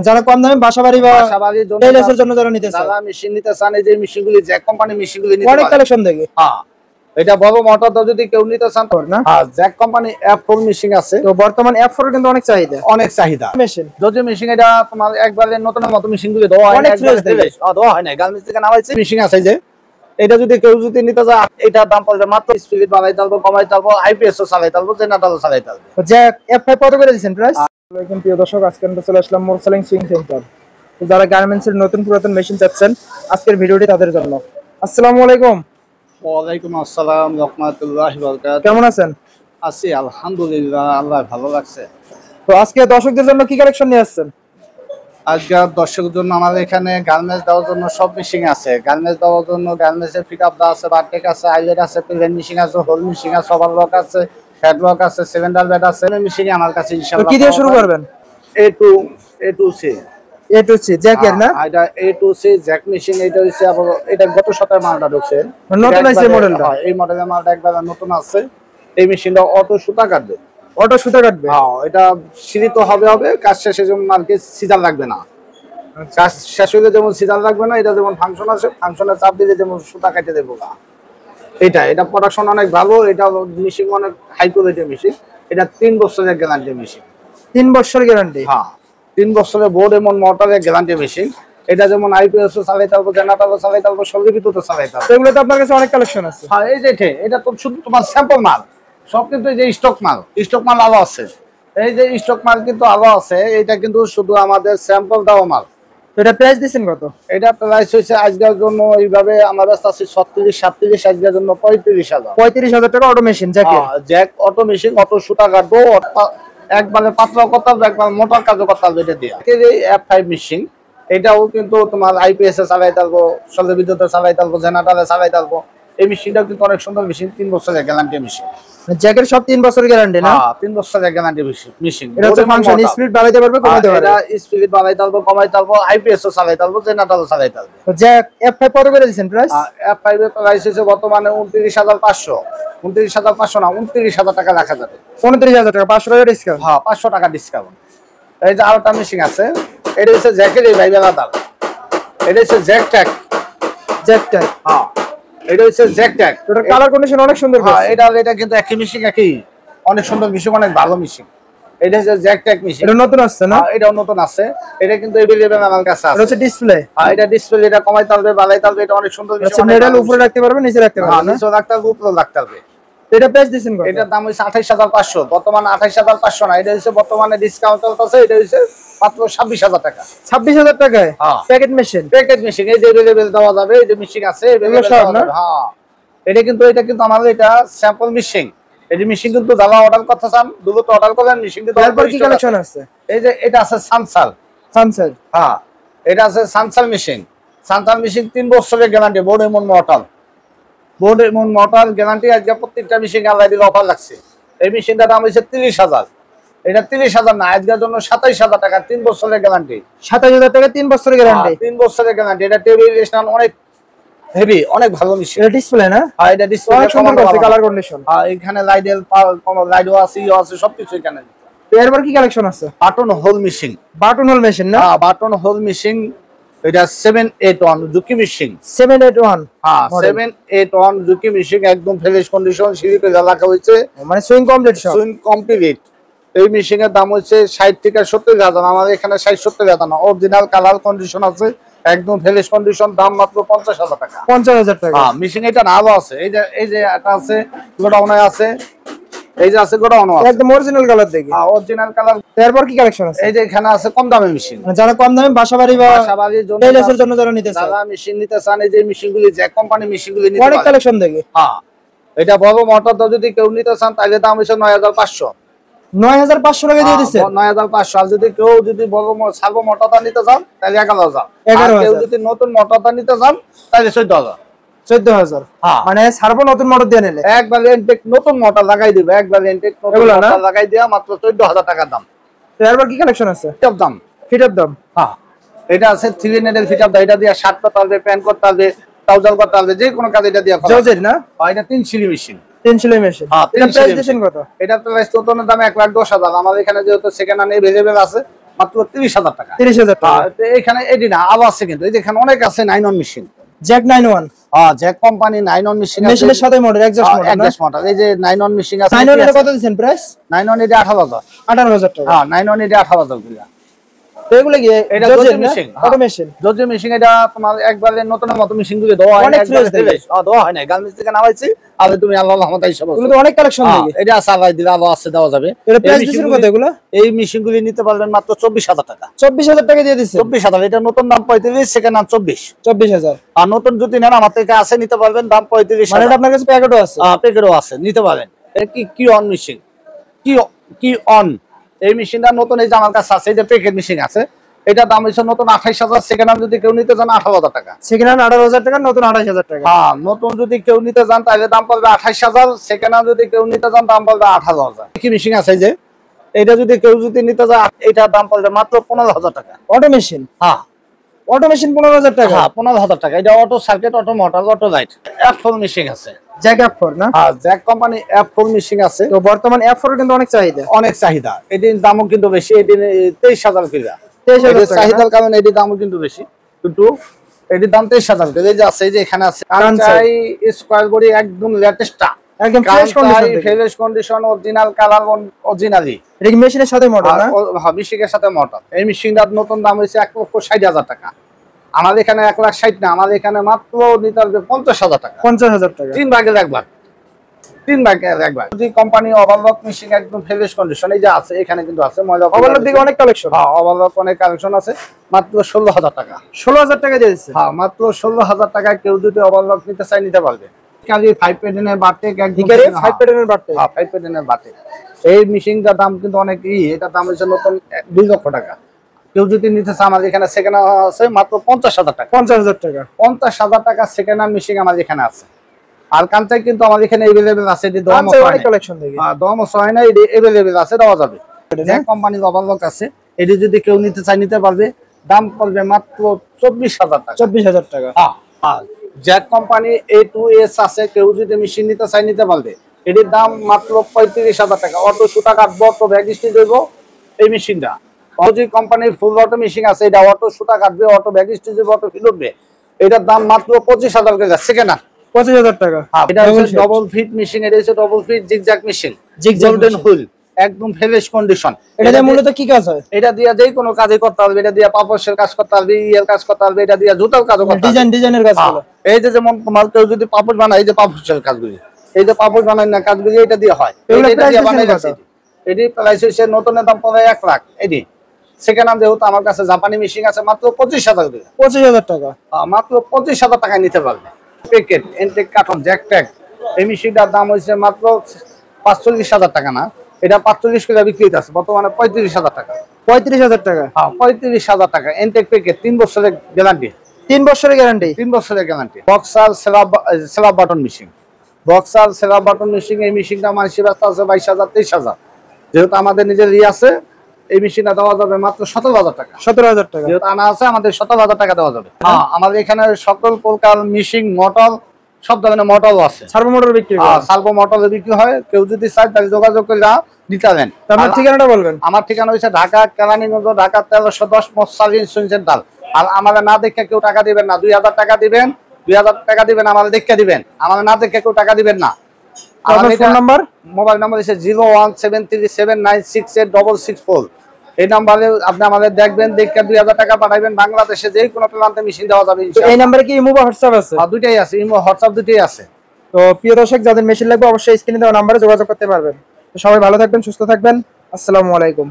যারা কম দামে বাসাবাড়ি বা টেইলসের জন্য যারা নিতে চায়, যারা মেশিন নিতে চান, এই যে মেশিনগুলি জ্যাক কোম্পানি মেশিনগুলি নিতে অনেক কালেকশন দেখে। হ্যাঁ, এটা বড় মোটরটা যদি কেউ নিতে চান না, হ্যাঁ জ্যাক কোম্পানি F4 মেশিন আছে। তো বর্তমান F4 কিন্তু অনেক চাহিদা, অনেক চাহিদা মেশিন। যদি মেশিন এটা তোমার একবারে নতুনের মতো মেশিনগুলি দেওয়া হয় না, দেওয়া হয় না, গার্মেন্টস থেকে নামাইছে মেশিন আছে যে এটা যদি কেউ যদি নিতে যায়, এটার দাম পড়বে মাত্র স্পিড বাড়াইতে পারবো, কমাইতে পারবো, আইপিএস ও চালাইতে পারবো, জেনারেটরও চালাইতে পারবো। জ্যাক F5 কত করে দিবেন প্রাইস? ওয়েলকাম প্রিয় দর্শক, আজকে আমরা চলে আসলাম মোরসালিং সুইং সেন্টার। তো যারা গার্মেন্টস এর নতুন পুরাতন মেশিন চাচ্ছেন, আজকের ভিডিওটি তাদের জন্য। আসসালামু আলাইকুম। ওয়ালাইকুম আসসালাম রাহমাতুল্লাহি ওয়া বারাকাতুহু। কেমন আছেন? আছি আলহামদুলিল্লাহ, আল্লাহ ভালো লাগছে। তো আজকে দর্শকদের জন্য কি কালেকশন নিয়ে আসছেন? আজকে দর্শকের জন্য আমাদের এখানে গার্মেন্টস দেওয়ার জন্য সব মেশিন আছে। গার্মেন্টস দেওয়ার জন্য গার্মেন্টসের পিকআপ দা আছে, বারটেক আছে, আইলেট আছে, প্লেন মেশিন আছে, হোল মেশিন আছে, ওভারলক আছে, হেডলক আছে, সিলিন্ডার বেড আছে। মেশিন আমার কাছে ইনশাআল্লাহ। কি দিয়ে শুরু করবেন? A to C জ্যাকের না? এটা A to C Jack machine. এটা হইছে আবার এটা গত সপ্তাহে মালটা ঢুকছে, নতুন আছে মডেলটা। এই মডেলের মালটা একবার নতুন আছে। এই মেশিনটা অটো সুতা কাটবে, অটো সুতা কাটবে। হ্যাঁ, এটা সিরিত হবে, কাজ শেষে যেমন আর কি সিজার লাগবে না, কাজ শেষ হলে যেমন সিজার লাগবে না। এটা যেমন ফাংশন আছে, ফাংশনের চাপ দিলে যেমন সুতা কাটে দেবো না। এটা প্রোডাকশন অনেক ভালো। এটা মেশিন অনেক হাই কোয়ালিটির মেশিন। এটা 3 বছরের গ্যারান্টি মেশিন। 3 বছর গ্যারান্টি? হ্যাঁ, 3 বছরের বোর্ড এবং মোটরের গ্যারান্টি মেশিন। এটা যেমন আইপিএস ও চালাইতে পারবো, জেনারেটরও চালাইতে পারবো, সবই বিদ্যুৎ চালাইতে পারবো। এগুলো তো আপনার কাছে অনেক কালেকশন আছে। হ্যাঁ, এই যে এটা তো শুধু তোমার স্যাম্পল মাল, সব কিন্তু এই যে স্টক মাল আলো আছে। এই যে স্টক মাল কিন্তু আলো আছে, এটা কিন্তু শুধু আমাদের স্যাম্পল দেওয়া মাল। এটা প্রাইস দিবেন কত? এটা প্রাইস হইছে আজকের জন্য এইভাবে আমার কাছে আছে 36 37, আজকের জন্য 35,000। 35,000 টাকা অটো মেশিন জ্যাকের। জ্যাক অটো মেশিন, অটো সুতা কাটবো, একবারে পাতলা কথা, একবার মোটর কাজও করতে হবে এটা দিয়ে। এই F5 মেশিন, এটাও কিন্তু তোমার আইপিএস এ চালাইতে পারবো, সৌর বিদ্যুতে চালাইতে পারবো, জেনারেটরে চালাইতে পারবো। এই মেশিনটাও কিন্তু অনেক সুন্দর মেশিন, 3 বছরের গ্যারান্টি মেশিন। জ্যাকের সব 3 বছরের গ্যারান্টি না? হ্যাঁ, 3 বছরের গ্যারান্টি মেশিন। এটা হচ্ছে ফাংশন, স্পিড বাড়াইতে পারবে, কমাইতে পারবে। এটা স্পিড বাড়াইতে পারবো, কমাইতে পারবো, আইপিএস ও চালাইতে পারবো, জেনারেটরও চালাইতে পারবো। তো জ্যাক F5 কত করে দিবেন প্রাইস? F5 এর প্রাইস হচ্ছে বর্তমানে 29,500। 29,500 না, 29,000 টাকা রাখা যাবে। 29,000 টাকা, 500 টাকা ডিসকাউন্ট। হ্যাঁ, 500 টাকা ডিসকাউন্ট। এই যে আরেকটা মেশিন আছে, এটা হচ্ছে জ্যাকের এই ভাইবেল আদাল। এটা হচ্ছে জ্যাক ট্যাগ। হ্যাঁ, এটা হচ্ছে জ্যাক ট্যাগ। এটার কালার কন্ডিশন অনেক সুন্দর। হ্যাঁ, এটা কিন্তু একই মেশিন, একই অনেক সুন্দর মেশিন, অনেক ভালো মেশিন। এটা হচ্ছে জ্যাক ট্যাগ মেশিন। এটা নতুন আসছে না? এটাও নতুন আছে। এটা কিন্তু अवेलेबल আমার কাছে আছে। এটা হচ্ছে ডিসপ্লে। হ্যাঁ, এটা ডিসপ্লে, এটা কমাইতে হবে, বাড়াইতে হবে। এটা অনেক সুন্দর মেশিন। মেডাল উপরে রাখতে পারবে, নিচে রাখতে পারবে না? নিচে রাখতে হবে, উপরে রাখতে হবে। এটা প্রাইস দিবেন কত? এটার দাম হইছে 28,500। বর্তমানে 28,500 না, এটা হচ্ছে বর্তমানে ডিসকাউন্ট চলতেছে। এটা হচ্ছে মাত্র 26,000 টাকা। 26,000 টাকায় প্যাকেট মেশিন। এই যে अवेलेबल দেওয়া যাবে, এই যে মেশিন আছে अवेलेबल সব না। হ্যাঁ, এটা কিন্তু আমাদের এটা স্যাম্পল মেশিন। এই যে মেশিন কিন্তু যারা অর্ডার করতে চান, দ্রুত অর্ডার করেন। মেশিন কিন্তু তারপর কি কালেকশন আছে? এই যে এটা আছে সানসাল। হ্যাঁ, এটা আছে সানসাল মেশিন। 3 বছরের গ্যারান্টি, বোর্ড এবং মোটর গ্যারান্টি। আজকে প্রত্যেকটা মেশিন আল্লাহ দিলে অফার লাগছে। এই মেশিনটার দাম হইছে 30,000। এটা 30,000 না, আজকের জন্য 27,000 টাকা, 3 বছরের গ্যারান্টি। 27,000 টাকা 3 বছরের গ্যারান্টি। 3 বছরের গ্যারান্টি। এটা টেবিল স্ট্যান্ড অনেক হেভি, অনেক ভালো মেশিন। এটা ডিসপ্লে না? হ্যাঁ, এটা ডিসপ্লে, সুন্দর আছে, কালার কন্ডিশন। হ্যাঁ, এখানে লাইটও আছে, সবকিছু এখানে। এরপর কি কালেকশন আছে? Button whole machine. না? হ্যাঁ, বাটন হোল মেশিন। এটা 781 জুকি মেশিন। 781? হ্যাঁ, 781 জুকি মেশিন, একদম ফ্রেশ কন্ডিশন, সিরিপে রাখা হয়েছে, মানে সুইং কমপ্লিট সব। Swing complete. এই মেশিনের দাম হচ্ছে 60 থেকে 70,000। আমাদের এখানে 60-70,000 না, অরিজিনাল কালার কন্ডিশন আছে, একদম ফ্রেশ কন্ডিশন। দাম মাত্র 50,000 টাকা। 50,000 টাকা। হ্যাঁ, মেশিন এটা নাও আছে। এই যে এটা আছে, গোডাউনে আছে। এই যে আছে, গোডাউনে আছে, একদম অরিজিনাল কালার দেখি। হ্যাঁ, অরিজিনাল কালার। এরপর কি কালেকশন আছে? এই যে এখানে আছে কম দামের মেশিন। যারা কম দামে বাসাবাড়ি বা টেইলসের জন্য যারা নিতে চায়, যারা মেশিন নিতে চান, এই যে মেশিনগুলি জ্যাক কোম্পানি মেশিনগুলি নিতে অনেক কালেকশন দেখি। হ্যাঁ, এটা বড় মোটরটা যদি কেউ নিতে চান, তাহলে দাম হইছে 9,500। 9,500 টাকা দিয়ে দিচ্ছে। 9,500। আর যদি কেউ বড় সার্ভো মোটরটা নিতে চান, তাহলে 11,000। কেউ যদি নতুন মোটরটা নিতে চান, তাহলে 14,000। 14,000? মানে সার্ভো নতুন মোটর দিয়ে নিলে একবার ইনটেক নতুন মোটর লাগাই দিবে, একবার ইনটেক নতুন মোটর লাগাই দেয়া মাত্র 14,000 টাকা দাম। তো এরপর কি কালেকশন আছে? ফিট আপ দাম। হ্যাঁ, এটা আছে 3 নেটের ফিট আপ দাম। এটা দিয়ে শার্ট করতে হবে, প্যান্ট করতে হবে, ট্রাউজার করতে হবে, যে কোনো কাজ এটা দিয়ে করা যায় না? এটা 3 সিলি মেশিন। 3 সিলি মেশিন। এটা প্রাইস দিবেন কত? এটা প্রাইস তোর দাম 1,10,000। আমাদের এখানে যেহেতু সেকেন্ড হ্যান্ড अवेलेबल আছে, মাত্র 30,000 টাকা। 30,000 টাকা। এখানে এডি না, আরো আছে কিন্তু এই যে এখানে অনেক আছে 9-on machine. Jack 9-1 Jack company 9-on machine আছে। মেশিনের সাথে মডেল এক্সজস্ট মডেল। এই যে 9-on মেশিন আছে। 9-on এর কত দিবেন প্রাইস? 9-on এটা 18,000। 18,000 টাকা। 9-on এটা 18,000 টাকা। তো এগুলো কি এটা জর্জি মেশিন, অটোমেশন। জর্জি মেশিন এটা তোমার একবারে নতুনের মতো মেশিন গুলো দেওয়া হয় না, একবারে ফ্রেশ দেওয়া হয় না, গার্মেন্টস থেকে নামাইছি। আর তুমি আল্লাহর রহমতে হিসাব আছে, এগুলো তো অনেক কালেকশন লাগে। এটা সারাই দিলে আলো আছে, দেওয়া যাবে। এর প্রাইস দিছেন কত এগুলো? এই মেশিনগুলি নিতে পারবেন মাত্র 24,000 টাকা। 24,000 টাকা দিয়ে দিছেন? 24,000। এটা নতুন দাম 35, সেকেন্ড দাম 24,000। আর নতুন যদি নেন আমার থেকে আছে নিতে পারবেন দাম 35। মানে এটা আপনার কাছে প্যাকেটও আছে? প্যাকেটও আছে, নিতে পারেন। এটা কি অন মেশিন, কি অন এই মেশিনটা নতুন, এই যে আমার কাছে আছে, এই যে প্যাকেট মেশিন আছে। এটা দাম হচ্ছে নতুন 28,000, সেকেন্ড হ্যান্ড যদি কেউ নিতে চান 18,000 টাকা। সেকেন্ড হ্যান্ড 18,000 টাকা, নতুন 28,000 টাকা। নতুন যদি কেউ নিতে চান তাহলে দাম পড়বে 28,000, সেকেন্ড হ্যান্ড যদি কেউ নিতে চান দাম পড়বে 18,000। কি মেশিন আছে যে এটা যদি কেউ যদি নিতে চায় এটার দাম পড়বে মাত্র 15,000 টাকা। Auto machine? অটো মেশিন 15,000 টাকা? 15,000 টাকা। এটা auto circuit, auto motor, auto light. F4 machine আছে। জ্যাক F4 না? জ্যাক কোম্পানি F4 মেশিন আছে। তো বর্তমান F4 কিন্তু অনেক চাহিদা। অনেক চাহিদা। এটির দামও কিন্তু বেশি। এটি 23,000 টাকা। 23,000 টাকা চাহিদার কারণে এটির দামও কিন্তু বেশি, কিন্তু এটির দাম 23,000 টাকা। এই যে আছে, এই যে এখানে আছে কাঞ্চাই স্কয়ার বডি, একদম লেটেস্টটা, একদম fresh condition, fresh condition, original colour, originally. এটা কি মেশিনের সাথে মডেল না? হ্যাঁ, মেশিনের সাথে মডেল। এই মেশিনটার নতুন দাম হইছে 1,60,000 টাকা। আমাদের এখানে 1,60,000 না, আমাদের এখানে মাত্র নিতে হবে 50,000 টাকা। 50,000 টাকা। 3 ভাগের একবার, 3 ভাগের একবার। যদি কোম্পানি ওভারলক মেশিন একদম ফ্রেশ কন্ডিশন, এই যে আছে এখানে কিন্তু আছে। ময়লা ওভারলক দিকে অনেক কালেকশন। ওভারলক অনেক কালেকশন আছে। মাত্র 16,000 টাকা। 16,000 টাকা দিয়ে দিচ্ছে? মাত্র 16,000 টাকায় কেউ যদি ওভারলক নিতে চায় নিতে পারবে। কাজে 5 প্যাটার্নের বাটেক, একদম 5 প্যাটার্নের বাটেক। 5 প্যাটার্নের বাটেক। এই মেশিনটার দাম কিন্তু অনেক এটার দাম হচ্ছে নতুন 2 লক্ষ টাকা। কেউ যদি নিতে চায় আমাদের এখানে সেকেন্ড আছে মাত্র 50,000 টাকা। 50,000 টাকা। 50,000 টাকা সেকেন্ড হ্যান্ড মেশিন আমাদের এখানে আছে। আর কাঞ্চাই কিন্তু আমাদের এখানে अवेलेबल আছে। এটি দাম অনেক কালেকশন দেখি। দাম হয় না, এটি अवेलेबल আছে, দেওয়া যাবে। যে কোম্পানির ওভারলক আছে, এটি যদি কেউ নিতে চায় নিতে পারবে। দাম পড়বে মাত্র 24,000 টাকা। 24,000 টাকা। জ্যাক কোম্পানি A2S আছে, কেউ যদি মেশিন নিতে চায় নিতে পারবে। এটির দাম মাত্র 35,000 টাকা। অটো সুতা কাটবো, অটো ব্যাগ স্টিচ দেব এই মেশিনটা। অজি কোম্পানির ফুল অটো মেশিন আছে, এটা অটো সুতা কাটবে, অটো ব্যাগ স্টিচ দেব, অটো ফিল উঠবে। এটার দাম মাত্র 25,000 টাকা সেকেন্ড হ্যান্ড। 25,000 টাকা। এটা হচ্ছে ডবল ফিট মেশিন, এটা হচ্ছে double fit zigzag machine, golden wheel, একদম ফ্রেশ কন্ডিশন। এটা মূলত কি কাজ হয়? এটা দিয়ে যে কোনো কাজই করতে পারবে। এটা দিয়ে পাপোশের কাজ করতে পারবে, ইয়ের কাজ করতে পারবে, এটা দিয়ে জুতার কাজ করতে পারবে, ডিজাইনের কাজগুলো। এই যে যেমন তোমার কেউ যদি পাপোশ বানায়, এই যে পাপোশের কাজগুলি, এই যে পাপোশ বানায় না কাজগুলি এটা দিয়ে হয়। এটা দিয়ে বানাই আছে। এটি প্রাইস হচ্ছে নতুনের দাম পড়ে 1 লাখ। এটি সেকেন্ড হ্যান্ড যেহেতু আমার কাছে জাপানি মেশিন আছে, মাত্র 25,000 টাকা। 25,000 টাকা। মাত্র 25,000 টাকায় নিতে পারবে। Packet Entech carton Jack tag, এই মেশিনটার দাম হচ্ছে মাত্র 45,000 টাকা না, এটা 45 কিলো বিক্রি আছে বর্তমানে 35,000 টাকা। 35,000 টাকা? 35,000 টাকা। এনটেক প্যাকেট, 3 বছরের গ্যারান্টি। 3 বছরের গ্যারান্টি? 3 বছরের guarantee. Boxer slab button machine, boxer slab button machine. এই মেশিনটা মানসি ব্যস্ত আছে 22,000 23,000। যেহেতু আমাদের নিজের আছে, এই মেশিনটা দেওয়া যাবে মাত্র 17,000 টাকা। 17,000 টাকা। যেহেতু আনা আছে আমাদের 17,000 টাকা দেওয়া যাবে। আমাদের এখানে সকল প্রকার মেশিন, মোটর, সব ধরনের মোটরও আছে। সার্ভো মোটর বিক্রি হয়? সার্ভো মোটর বিক্রি হয়। কেউ যদি চায় তাহলে যোগাযোগ করে নিতে পারেন। আপনার ঠিকানাটা বলবেন? আমার ঠিকানা হচ্ছে ঢাকা কেরানীগঞ্জ, ঢাকা 1310 সার্ভিস সেন্টার। আর আমাদের না দেখে কেউ টাকা দিবেন না। 2,000 টাকা দিবেন, 2,000 টাকা দিবেন, আমাদের দেখে দিবেন। আমাদের না দেখে কেউ টাকা দিবেন না। আমার ফোন নাম্বার, মোবাইল নাম্বার হচ্ছে 01737968664। এই নাম্বারে আপনি আমাদের দেখবেন, দেখে 2,000 টাকা পাঠাবেন। বাংলাদেশে যে কোনো প্রান্তে মেশিন দেওয়া যাবে। এই নাম্বারে কি ইমো বা হোয়াটসঅ্যাপ আছে? দুইটাই আছে, ইমো হোয়াটসঅ্যাপ দুইটাই আছে। তো প্রিয় দর্শক, যাদের মেশিন লাগবে অবশ্যই স্ক্রিনে দেওয়া নাম্বারে যোগাযোগ করতে পারবেন। তো সবাই ভালো থাকবেন, সুস্থ থাকবেন। আসসালামু আলাইকুম।